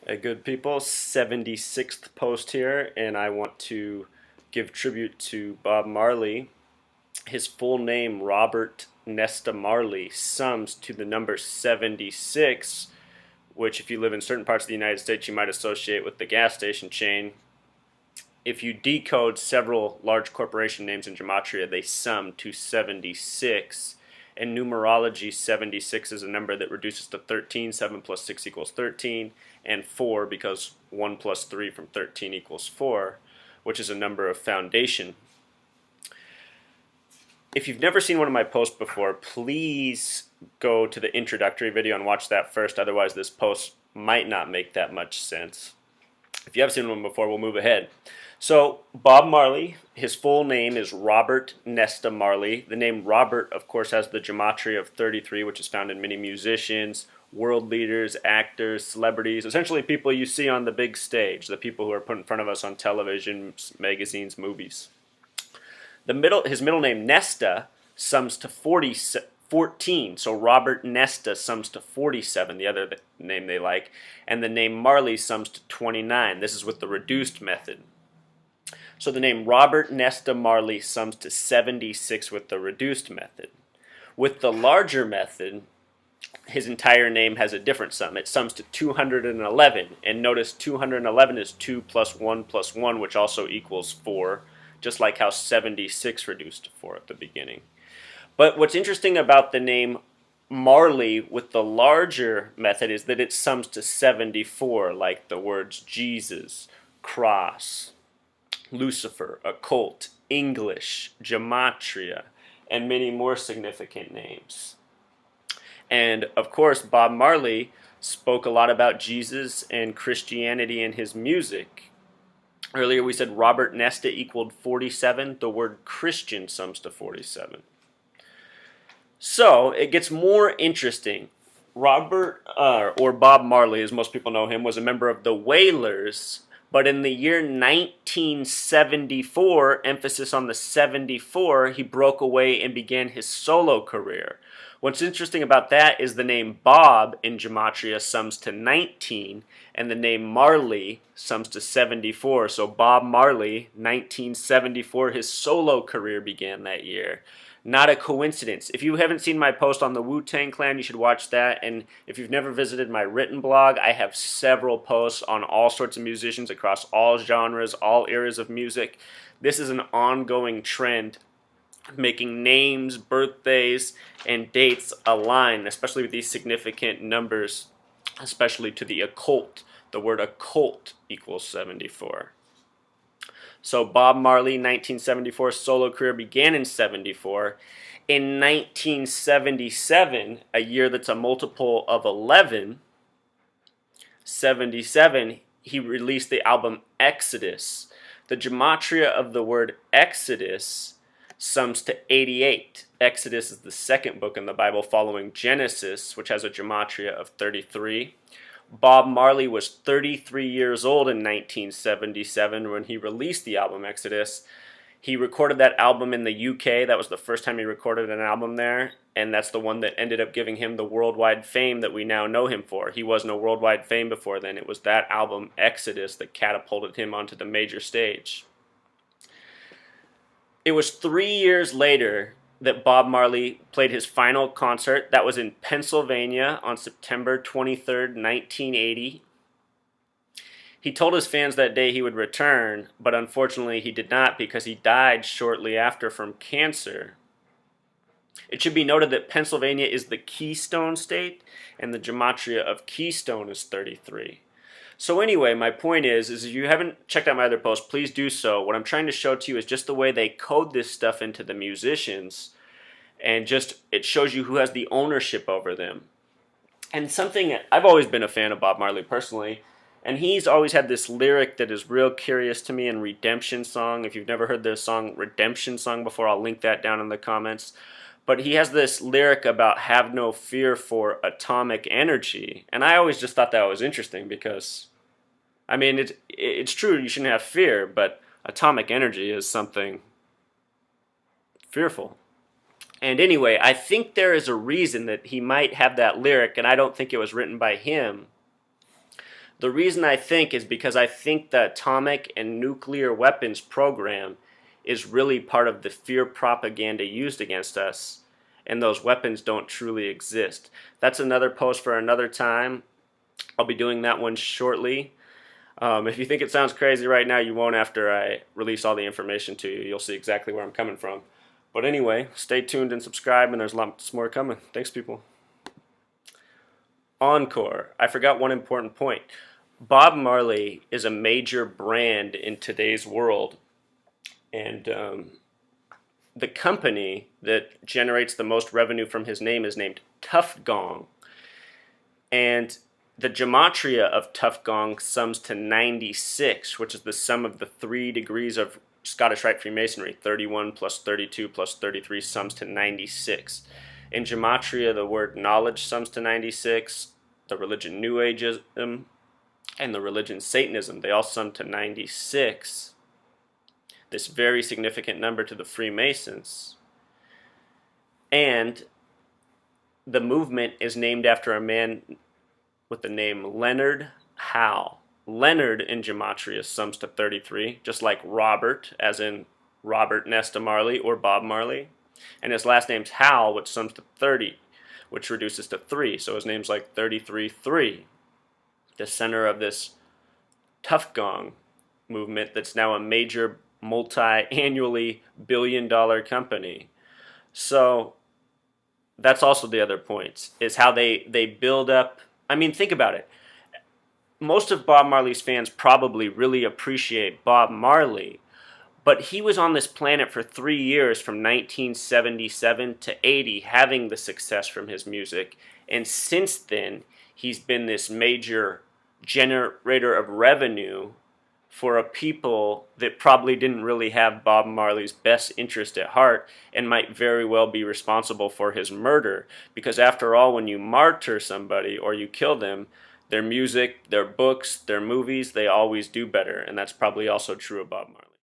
Hey, good people, 76th post here, and I want to give tribute to Bob Marley. His full name, Robert Nesta Marley, sums to the number 76, which, if you live in certain parts of the United States, you might associate with the gas station chain. If you decode several large corporation names in gematria, they sum to 76. In numerology, 76 is a number that reduces to 13. 7 plus 6 equals 13. And 4, because 1 plus 3 from 13 equals 4, which is a number of foundation. If you've never seen one of my posts before, please go to the introductory video and watch that first. Otherwise, this post might not make that much sense. If you have seen one before, we'll move ahead. So, Bob Marley, his full name is Robert Nesta Marley. The name Robert, of course, has the gematria of 33, which is found in many musicians, world leaders, actors, celebrities, essentially people you see on the big stage, the people who are put in front of us on television, magazines, movies. His middle name, Nesta, sums to 14. So Robert Nesta sums to 47, the other name they like. And the name Marley sums to 29. This is with the reduced method. So the name Robert Nesta Marley sums to 76 with the reduced method. With the larger method, his entire name has a different sum. It sums to 211. And notice 211 is 2 plus 1 plus 1, which also equals 4, just like how 76 reduced to 4 at the beginning. But what's interesting about the name Marley with the larger method is that it sums to 74, like the words Jesus, cross, Lucifer, occult, English, gematria, and many more significant names. And of course, Bob Marley spoke a lot about Jesus and Christianity in his music. Earlier we said Robert Nesta equaled 47. The word Christian sums to 47. So it gets more interesting. Robert, or Bob Marley, as most people know him, was a member of the Wailers, but in the year 1974, emphasis on the 74, he broke away and began his solo career. What's interesting about that is the name Bob in gematria sums to 19, and the name Marley sums to 74. So Bob Marley, 1974, his solo career began that year. Not a coincidence. If you haven't seen my post on the Wu-Tang Clan, you should watch that. And if you've never visited my written blog, I have several posts on all sorts of musicians across all genres, all eras of music. This is an ongoing trend, making names, birthdays, and dates align, especially with these significant numbers, especially to the occult. The word occult equals 74. So Bob Marley, 1974, solo career began in 74. In 1977, a year that's a multiple of 11, 77, he released the album Exodus. The gematria of the word Exodus sums to 88. Exodus is the second book in the Bible following Genesis, which has a gematria of 33. Bob Marley was 33 years old in 1977 when he released the album Exodus. He recorded that album in the UK. That was the first time he recorded an album there, and that's the one that ended up giving him the worldwide fame that we now know him for. He was no worldwide fame before then. It was that album Exodus that catapulted him onto the major stage. It was 3 years later that Bob Marley played his final concert. That was in Pennsylvania on September 23rd, 1980. He told his fans that day he would return, but unfortunately he did not because he died shortly after from cancer. It should be noted that Pennsylvania is the Keystone State, and the gematria of Keystone is 33. So anyway, my point is if you haven't checked out my other posts, please do so. What I'm trying to show to you is just the way they code this stuff into the musicians, and just it shows you who has the ownership over them. And something, I've always been a fan of Bob Marley personally, and he's always had this lyric that is real curious to me in Redemption Song. If you've never heard the song Redemption Song before, I'll link that down in the comments. But he has this lyric about have no fear for atomic energy. And I always just thought that was interesting because, I mean, it's true you shouldn't have fear, but atomic energy is something fearful. And anyway, I think there is a reason that he might have that lyric, and I don't think it was written by him. The reason I think is because I think the atomic and nuclear weapons program is really part of the fear propaganda used against us, and those weapons don't truly exist. That's another post for another time. I'll be doing that one shortly. If you think it sounds crazy right now, you won't after I release all the information to you. You'll see exactly where I'm coming from. But anyway, stay tuned and subscribe, and there's lots more coming. Thanks, people. Encore. I forgot one important point. Bob Marley is a major brand in today's world, and the company that generates the most revenue from his name is named Tuff Gong. And the gematria of Tuff Gong sums to 96, which is the sum of the 3 degrees of Scottish Rite Freemasonry. 31 plus 32 plus 33 sums to 96. In gematria, the word knowledge sums to 96. The religion New Ageism and the religion Satanism, they all sum to 96. This very significant number to the Freemasons. And the movement is named after a man with the name Leonard Howe. Leonard in gematria sums to 33, just like Robert, as in Robert Nesta Marley or Bob Marley. And his last name's Howe, which sums to 30, which reduces to 3. So his name's like 33-3. The center of this Tuff Gong movement that's now a major multi-annually billion-dollar company. So that's also the other point, is how they build up. I mean, think about it. Most of Bob Marley's fans probably really appreciate Bob Marley, but he was on this planet for 3 years from 1977 to 80 having the success from his music, and since then he's been this major generator of revenue for a people that probably didn't really have Bob Marley's best interest at heart and might very well be responsible for his murder. Because after all, when you martyr somebody or you kill them, their music, their books, their movies, they always do better. And that's probably also true of Bob Marley.